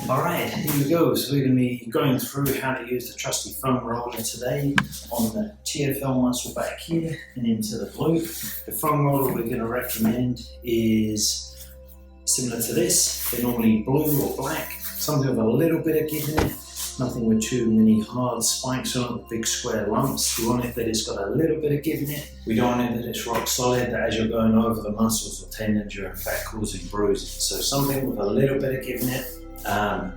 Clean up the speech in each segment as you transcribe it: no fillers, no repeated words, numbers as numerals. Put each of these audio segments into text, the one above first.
Alright, here we go. So we're going to be going through how to use the trusty foam roller today on the TFL muscle back here and into the glute. The foam roller we're going to recommend is similar to this. They're normally blue or black, something with a little bit of give in it, nothing with too many hard spikes on it, big square lumps. We want it that it's got a little bit of give in it. We don't want it that it's rock solid, that as you're going over the muscles or tendons you're in fact causing bruising. So something with a little bit of give in it,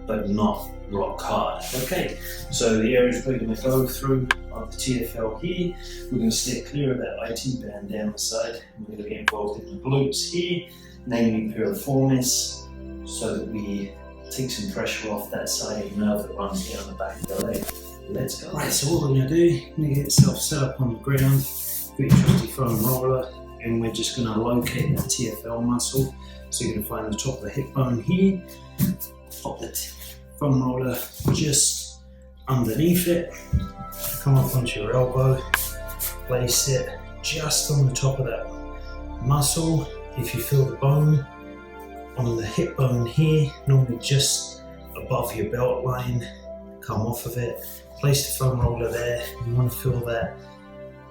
but not rock hard. Okay, so the areas we're going to go through of the TFL here, we're going to steer clear of that IT band down the side. We're going to get involved in the glutes here, namely piriformis, so that we take some pressure off that sciatic nerve that runs down the back of the leg. Let's go. Right, so what we're going to do, you're going to get yourself set up on the ground, get your trusty foam roller, and we're just going to locate that TFL muscle. So you're going to find the top of the hip bone here, pop the foam roller just underneath it, come up onto your elbow, place it just on the top of that muscle. If you feel the bone on the hip bone here, normally just above your belt line, come off of it, place the foam roller there. You want to feel that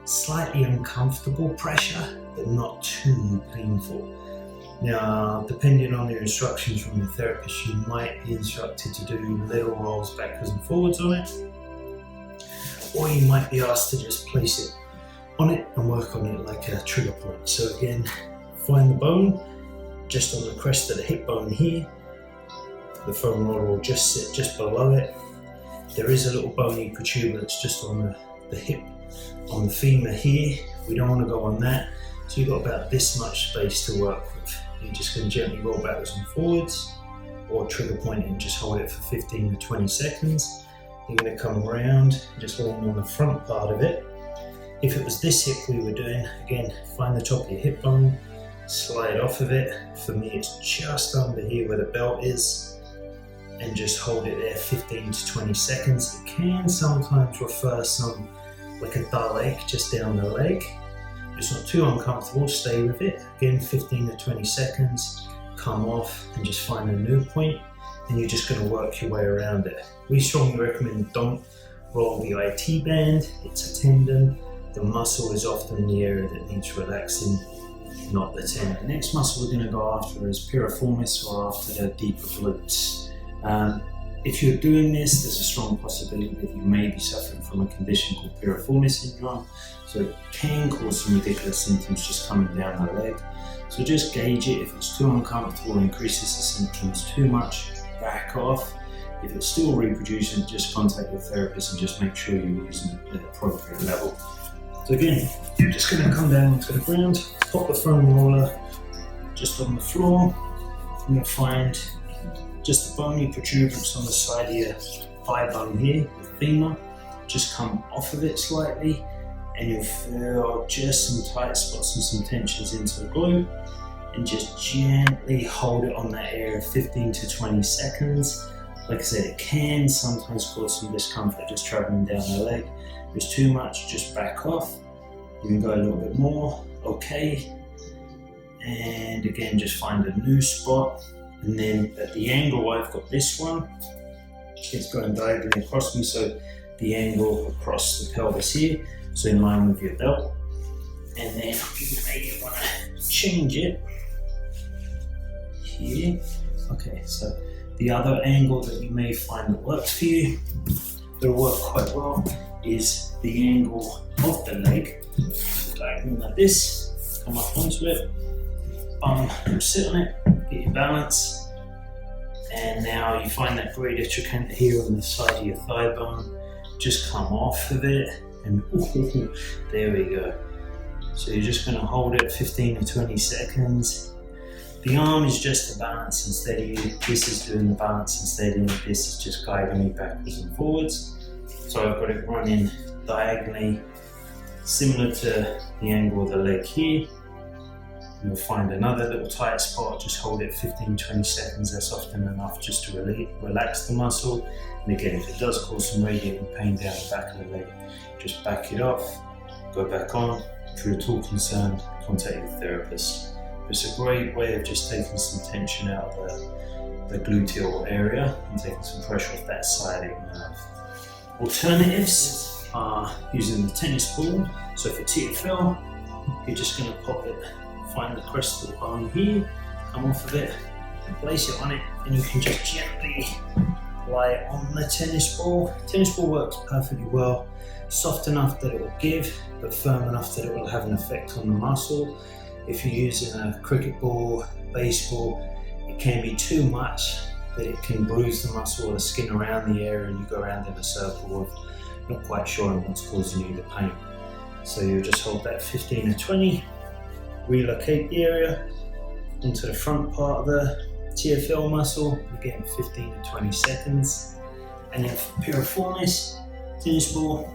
slightly uncomfortable pressure, but not too painful. Now, depending on your instructions from your therapist, you might be instructed to do little rolls backwards and forwards on it, or you might be asked to just place it on it and work on it like a trigger point. So again, find the bone just on the crest of the hip bone here. The foam roller will just sit just below it. There is a little bony protuberance just on the hip, on the femur here. We don't want to go on that. So you've got about this much space to work with. You're just going to gently roll backwards and forwards, or trigger point and just hold it for 15 to 20 seconds. You're going to come around, just laying on the front part of it. If it was this hip we were doing, again, find the top of your hip bone, slide off of it. For me, it's just under here where the belt is, and just hold it there 15 to 20 seconds. It can sometimes refer some like a dull ache just down the leg. It's not too uncomfortable, stay with it. Again, 15 to 20 seconds, come off and just find a new point, and you're just going to work your way around it. We strongly recommend don't roll the IT band, it's a tendon. The muscle is often the area that needs relaxing, not the tendon. The next muscle we're going to go after is piriformis, or after the deeper glutes. If you're doing this, there's a strong possibility that you may be suffering from a condition called piriformis syndrome. So it can cause some ridiculous symptoms just coming down the leg. So just gauge it. If it's too uncomfortable, increases the symptoms too much, back off. If it's still reproducing, just contact your therapist and just make sure you're using it at the appropriate level. So again, you're just going to come down onto the ground, pop the foam roller just on the floor. You're going to find just a bony protuberance on the side of your thigh bone here, the femur. Just come off of it slightly, and you'll feel just some tight spots and some tensions into the glute, and just gently hold it on that area 15 to 20 seconds. Like I said, it can sometimes cause some discomfort just traveling down the leg. If it's too much, just back off. You can go a little bit more, okay. And again, just find a new spot. And then at the angle I've got this one, it's going diagonally across me, so the angle across the pelvis here, so in line with your belt. And then you may want to change it here. Okay, so the other angle that you may find that works for you, that'll work quite well, is the angle of the leg. So diagonal like this, come up onto it, sit on it, get your balance, and now you find that greater trochanter here on the side of your thigh bone. Just come off of it, and ooh, there we go. So you're just going to hold it 15 to 20 seconds. The arm is just the balance and steady. This is doing the balance and steady, and this is just guiding me backwards and forwards. So I've got it running diagonally, similar to the angle of the leg here. You'll find another little tight spot, just hold it 15-20 seconds, that's often enough just to relax the muscle. And again, if it does cause some radiating pain down the back of the leg, just back it off, go back on. If you're at all concerned, contact your therapist. It's a great way of just taking some tension out of the gluteal area and taking some pressure off that sciatic nerve. Alternatives are using the tennis ball. So for TFL, you're just going to pop it, find the crest of the bone here, come off of it, place it on it, and you can just gently lie it on the tennis ball. Tennis ball works perfectly well, soft enough that it will give, but firm enough that it will have an effect on the muscle. If you're using a cricket ball, baseball, it can be too much that it can bruise the muscle or the skin around the area, and you go around in a circle with not quite sure what's causing you the pain. So you'll just hold that 15 to 20, relocate the area into the front part of the TFL muscle, again 15 to 20 seconds. And then for piriformis, tennis ball,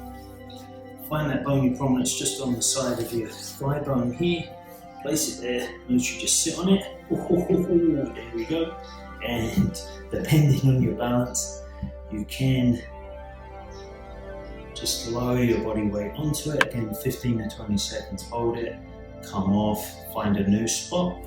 find that bony prominence just on the side of your thigh bone here, place it there, notice you just sit on it, there we go. And depending on your balance, you can just lower your body weight onto it, again 15 to 20 seconds, hold it, come off, find a new spot,